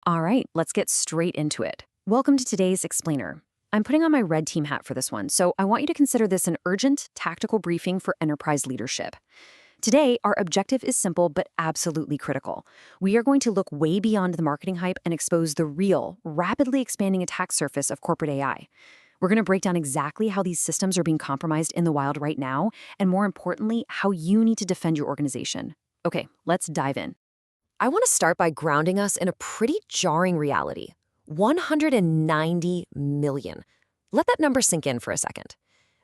All right, let's get straight into it. Welcome to today's Explainer. I'm putting on my red team hat for this one, so I want you to consider this an urgent, tactical briefing for enterprise leadership. Today, our objective is simple but absolutely critical. We are going to look way beyond the marketing hype and expose the real, rapidly expanding attack surface of corporate AI. We're going to break down exactly how these systems are being compromised in the wild right now, and more importantly, how you need to defend your organization. Okay, let's dive in. I want to start by grounding us in a pretty jarring reality. 190 million. Let that number sink in for a second.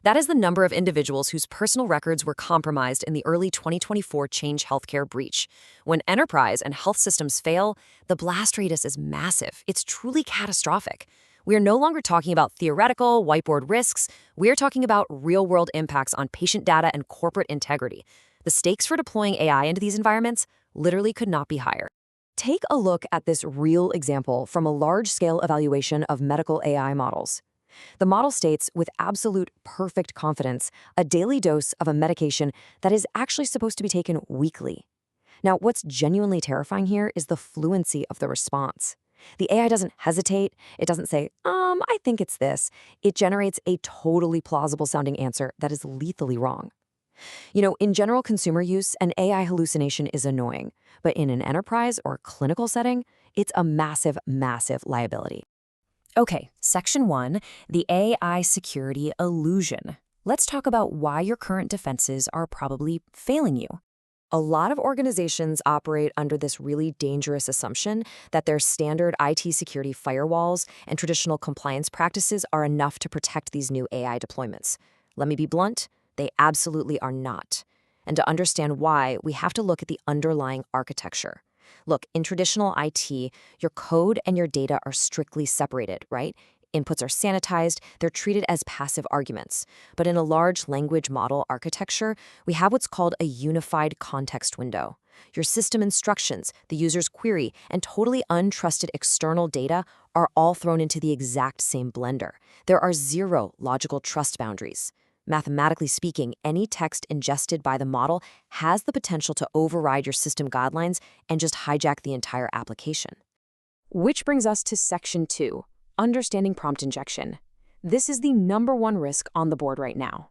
That is the number of individuals whose personal records were compromised in the early 2024 Change Healthcare breach. When enterprise and health systems fail, the blast radius is massive. It's truly catastrophic. We are no longer talking about theoretical, whiteboard risks. We are talking about real-world impacts on patient data and corporate integrity. The stakes for deploying AI into these environments literally could not be higher. Take a look at this real example from a large-scale evaluation of medical AI models. The model states with absolute perfect confidence a daily dose of a medication that is actually supposed to be taken weekly. Now, what's genuinely terrifying here is the fluency of the response. The AI doesn't hesitate. It doesn't say, I think it's this. It generates a totally plausible-sounding answer that is lethally wrong. In general consumer use, an AI hallucination is annoying, but in an enterprise or clinical setting, it's a massive, massive liability. Okay, Section 1, the AI security illusion. Let's talk about why your current defenses are probably failing you. A lot of organizations operate under this really dangerous assumption that their standard IT security firewalls and traditional compliance practices are enough to protect these new AI deployments. Let me be blunt. They absolutely are not. And to understand why, we have to look at the underlying architecture. Look, in traditional IT, your code and your data are strictly separated, right? Inputs are sanitized, they're treated as passive arguments. But in a large language model architecture, we have what's called a unified context window. Your system instructions, the user's query, and totally untrusted external data are all thrown into the exact same blender. There are zero logical trust boundaries. Mathematically speaking, any text ingested by the model has the potential to override your system guidelines and just hijack the entire application. Which brings us to Section 2, understanding prompt injection. This is the #1 risk on the board right now.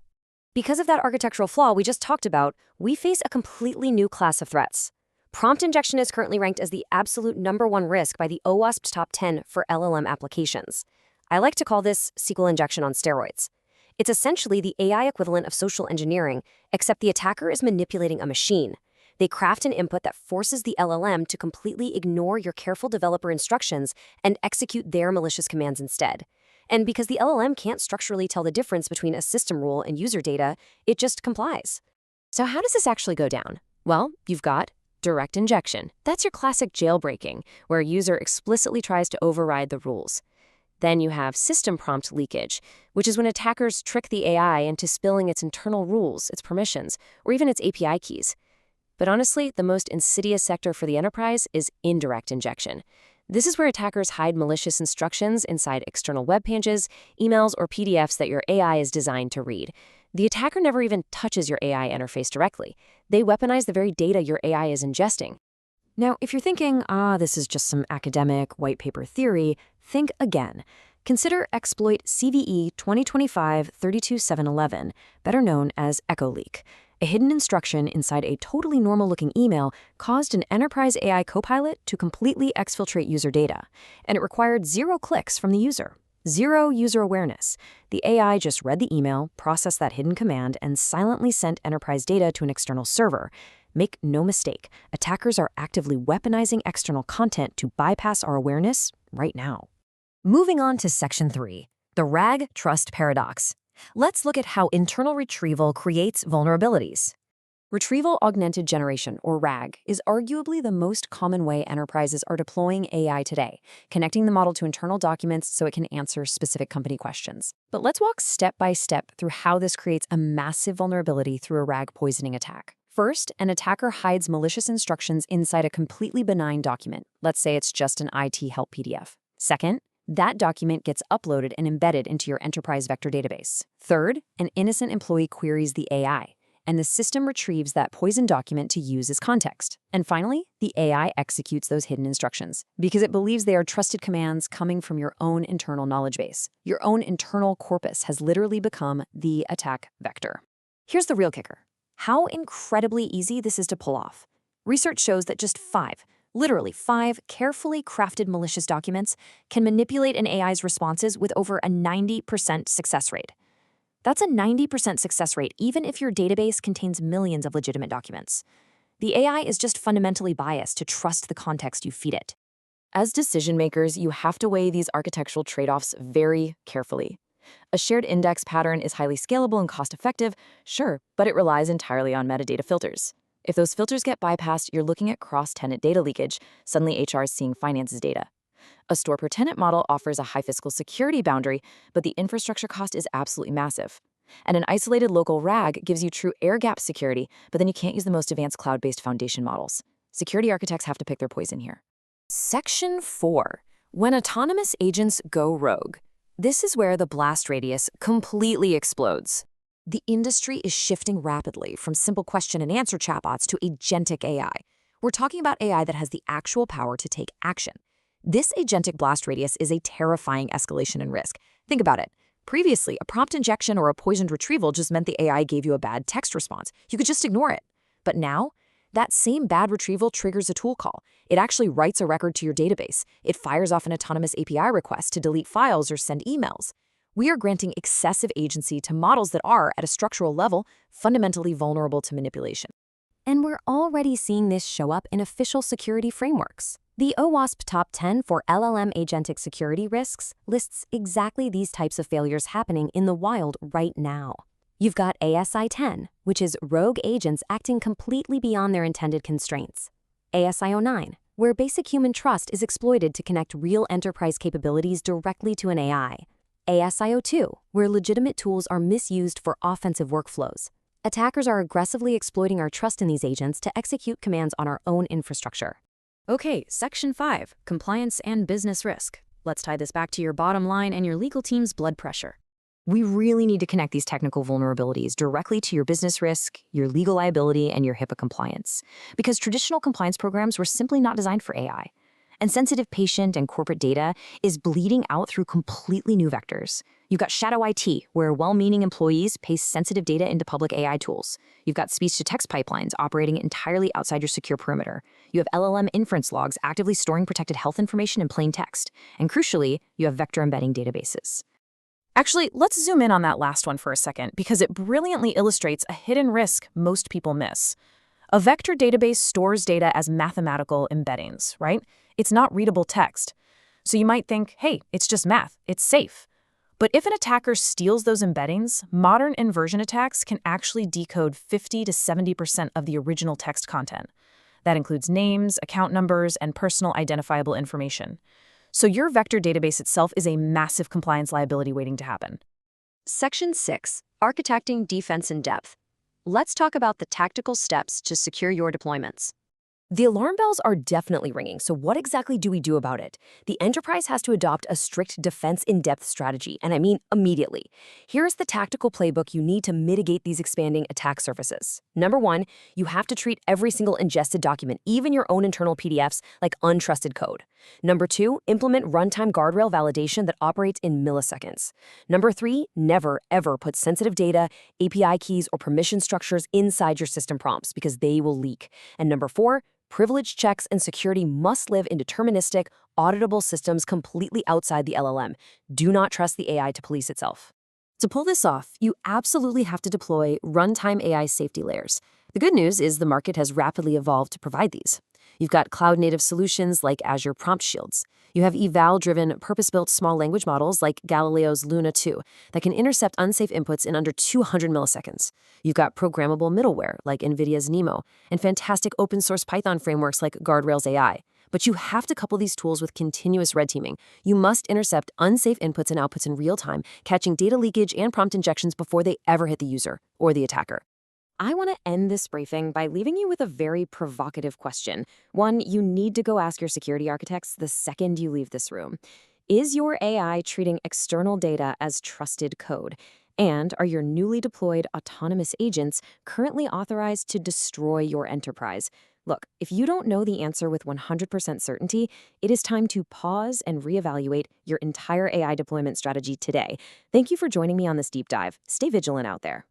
Because of that architectural flaw we just talked about, we face a completely new class of threats. Prompt injection is currently ranked as the absolute #1 risk by the OWASP's top 10 for LLM applications. I like to call this SQL injection on steroids. It's essentially the AI equivalent of social engineering, except the attacker is manipulating a machine. They craft an input that forces the LLM to completely ignore your careful developer instructions and execute their malicious commands instead. And because the LLM can't structurally tell the difference between a system rule and user data, it just complies. So how does this actually go down? Well, you've got direct injection. That's your classic jailbreaking, where a user explicitly tries to override the rules. Then you have system prompt leakage, which is when attackers trick the AI into spilling its internal rules, its permissions, or even its API keys. But honestly, the most insidious sector for the enterprise is indirect injection. This is where attackers hide malicious instructions inside external web pages, emails, or PDFs that your AI is designed to read. The attacker never even touches your AI interface directly. They weaponize the very data your AI is ingesting. Now, if you're thinking, this is just some academic white paper theory, think again. Consider exploit CVE 2025-32711, better known as Echo Leak. A hidden instruction inside a totally normal-looking email caused an enterprise AI copilot to completely exfiltrate user data, and it required 0 clicks from the user. 0 user awareness. The AI just read the email, processed that hidden command, and silently sent enterprise data to an external server. Make no mistake, attackers are actively weaponizing external content to bypass our awareness right now. Moving on to Section 3, the RAG trust paradox. Let's look at how internal retrieval creates vulnerabilities. Retrieval Augmented Generation, or RAG, is arguably the most common way enterprises are deploying AI today, connecting the model to internal documents so it can answer specific company questions. But let's walk step by step through how this creates a massive vulnerability through a RAG poisoning attack. First, an attacker hides malicious instructions inside a completely benign document. Let's say it's just an IT help PDF. Second, that document gets uploaded and embedded into your enterprise vector database. Third, an innocent employee queries the AI. and the system retrieves that poisoned document to use as context. And finally, the AI executes those hidden instructions because it believes they are trusted commands coming from your own internal knowledge base. Your own internal corpus has literally become the attack vector. Here's the real kicker: how incredibly easy this is to pull off. Research shows that just literally five carefully crafted malicious documents can manipulate an AI's responses with over a 90% success rate. That's a 90% success rate even if your database contains millions of legitimate documents. The AI is just fundamentally biased to trust the context you feed it. As decision makers, you have to weigh these architectural trade-offs very carefully. A shared index pattern is highly scalable and cost-effective, sure, but it relies entirely on metadata filters. If those filters get bypassed, you're looking at cross-tenant data leakage. Suddenly, HR is seeing finances data. A store-per-tenant model offers a high fiscal security boundary, but the infrastructure cost is absolutely massive. And an isolated local RAG gives you true air-gap security, but then you can't use the most advanced cloud-based foundation models. Security architects have to pick their poison here. Section 4. When autonomous agents go rogue. This is where the blast radius completely explodes. The industry is shifting rapidly from simple question and answer chatbots to agentic AI. We're talking about AI that has the actual power to take action. This agentic blast radius is a terrifying escalation in risk. Think about it. Previously, a prompt injection or a poisoned retrieval just meant the AI gave you a bad text response. You could just ignore it. But now, that same bad retrieval triggers a tool call. It actually writes a record to your database. It fires off an autonomous API request to delete files or send emails. We are granting excessive agency to models that are, at a structural level, fundamentally vulnerable to manipulation. And we're already seeing this show up in official security frameworks. The OWASP Top 10 for LLM agentic security risks lists exactly these types of failures happening in the wild right now. You've got ASI 10, which is rogue agents acting completely beyond their intended constraints. ASI 09, where basic human trust is exploited to connect real enterprise capabilities directly to an AI. ASI 02, where legitimate tools are misused for offensive workflows. Attackers are aggressively exploiting our trust in these agents to execute commands on our own infrastructure. Okay, Section 5, Compliance and Business Risk. Let's tie this back to your bottom line and your legal team's blood pressure. We really need to connect these technical vulnerabilities directly to your business risk, your legal liability, and your HIPAA compliance, because traditional compliance programs were simply not designed for AI. And sensitive patient and corporate data is bleeding out through completely new vectors. You've got shadow IT, where well-meaning employees paste sensitive data into public AI tools. You've got speech-to-text pipelines operating entirely outside your secure perimeter. You have LLM inference logs actively storing protected health information in plain text. And crucially, you have vector embedding databases. Actually, let's zoom in on that last one for a second, because it brilliantly illustrates a hidden risk most people miss. A vector database stores data as mathematical embeddings, right? It's not readable text. So you might think, hey, it's just math, it's safe. But if an attacker steals those embeddings, modern inversion attacks can actually decode 50 to 70% of the original text content. That includes names, account numbers, and personal identifiable information. So your vector database itself is a massive compliance liability waiting to happen. Section 6, Architecting Defense in Depth. Let's talk about the tactical steps to secure your deployments. The alarm bells are definitely ringing, so what exactly do we do about it? The enterprise has to adopt a strict defense in-depth strategy, and I mean immediately. Here's the tactical playbook you need to mitigate these expanding attack surfaces. Number 1, you have to treat every single ingested document, even your own internal PDFs, like untrusted code. Number 2, implement runtime guardrail validation that operates in milliseconds. Number 3, never, ever put sensitive data, API keys, or permission structures inside your system prompts because they will leak. And number 4, privilege checks and security must live in deterministic, auditable systems completely outside the LLM. Do not trust the AI to police itself. To pull this off, you absolutely have to deploy runtime AI safety layers. The good news is the market has rapidly evolved to provide these. You've got cloud-native solutions like Azure Prompt Shields. You have eval-driven, purpose-built small language models like Galileo's Luna 2 that can intercept unsafe inputs in under 200 milliseconds. You've got programmable middleware like NVIDIA's Nemo and fantastic open-source Python frameworks like Guardrails AI. But you have to couple these tools with continuous red teaming. You must intercept unsafe inputs and outputs in real time, catching data leakage and prompt injections before they ever hit the user or the attacker. I want to end this briefing by leaving you with a very provocative question. One you need to go ask your security architects the second you leave this room. Is your AI treating external data as trusted code? And are your newly deployed autonomous agents currently authorized to destroy your enterprise? Look, if you don't know the answer with 100% certainty, it is time to pause and reevaluate your entire AI deployment strategy today. Thank you for joining me on this deep dive. Stay vigilant out there.